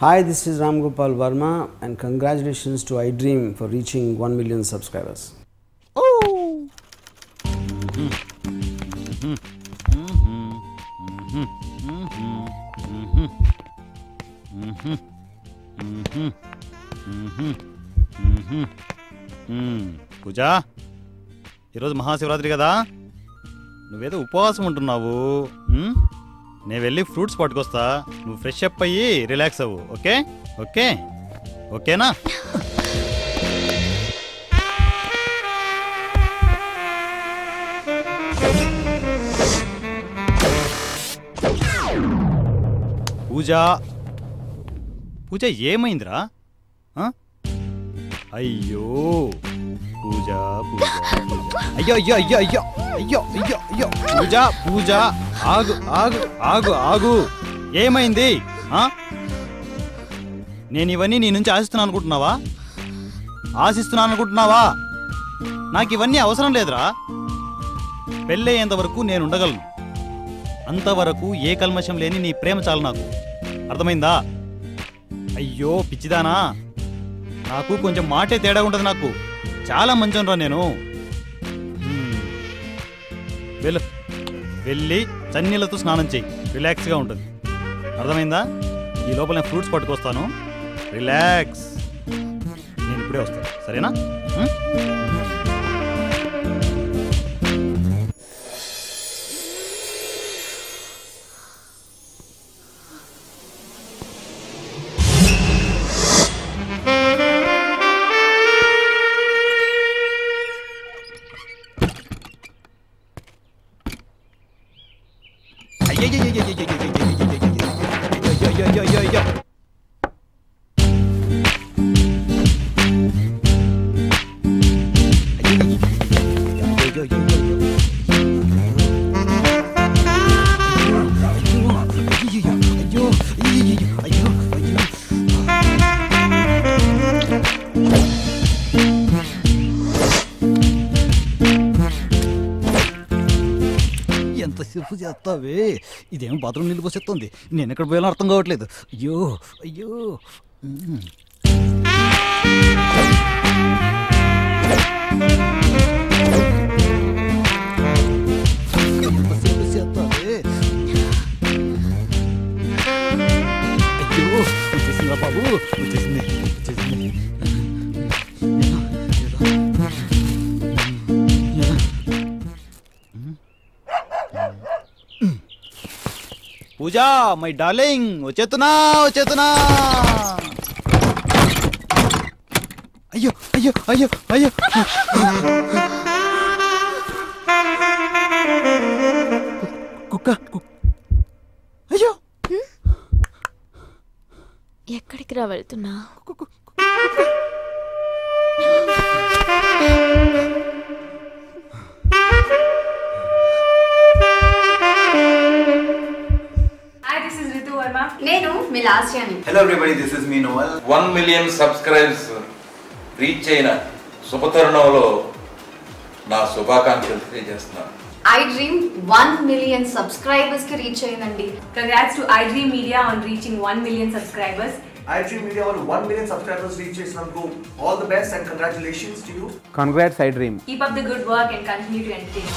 Hi, this is Ram Gopal Verma and congratulations to iDream for reaching 1 million subscribers. పూజా ఈరోజు మహాశివరాత్రి కదా, నువ్వేదో ఉపవాసం ఉంటున్నావు. నేను వెళ్ళి ఫ్రూట్స్ పట్టుకొస్తా, నువ్వు ఫ్రెష్ అప్ అయ్యి రిలాక్స్ అవ్వు. ఓకే ఓకే ఓకేనా? పూజ ఏమైందిరా? అయ్యో పూజ పూజ అయ్యో అయ్యో అయ్యో అయ్యో అయ్యో అయ్యో అయ్యో పూజ ఆగు ఆగు ఆగు ఆగు, ఏమైంది? నేను ఇవన్నీ నీ నుంచి ఆశిస్తున్నాను అనుకుంటున్నావా? నాకు ఇవన్నీ అవసరం లేదురా. పెళ్ళయ్యేంత వరకు నేను ఉండగలను, అంతవరకు ఏ కల్మషం లేని నీ ప్రేమ చాలు నాకు. అర్థమైందా? అయ్యో పిచ్చిదానా, నాకు కొంచెం మాటే తేడా ఉంటుంది. నాకు చాలా మంచోనరా నేను. వెళ్ళి చన్నీళ్ళతో స్నానం చెయ్యి, రిలాక్స్గా ఉంటుంది. అర్థమైందా? ఈ లోపల నేను ఫ్రూట్స్ పట్టుకొస్తాను, రిలాక్స్. నేను ఇప్పుడే వస్తాను, సరేనా? ఎంతసేపు చేస్తావే? ఇదేమో బాత్రూమ్ నీళ్ళు పోసేస్తుంది, నేను ఎక్కడ పోయాలో అర్థం కావట్లేదు. అయ్యో అయ్యో, ఎంతసేపు చేస్తావే? అయ్యో వచ్చేసిందా బాబు? వచ్చేసింది. పూజా మై డార్లింగ్, వచ్చేతున్నా. అయ్యో అయ్యో అయ్యో అయ్యో, కుక్క. అయ్యో ఎక్కడికి రా వెళ్తున్నా? నేను మీ లాస్యాని. Hello everybody, this is me నోవల్. 1 మిలియన్ సబ్స్క్రైబర్స్ రీచ్ అయిన శుభతరుణంలో నా శుభాకాంక్షలు తెలియజేస్తున్నాను. iDream 1 million subscribers కి రీచ్ అయ్యిందండి. Congrats to iDream Media on reaching 1 million subscribers. iDream Media on 1 million subscribers reach చేసినందుకు all the best and congratulations to you. Congrats iDream. Keep up the good work and continue to entertain.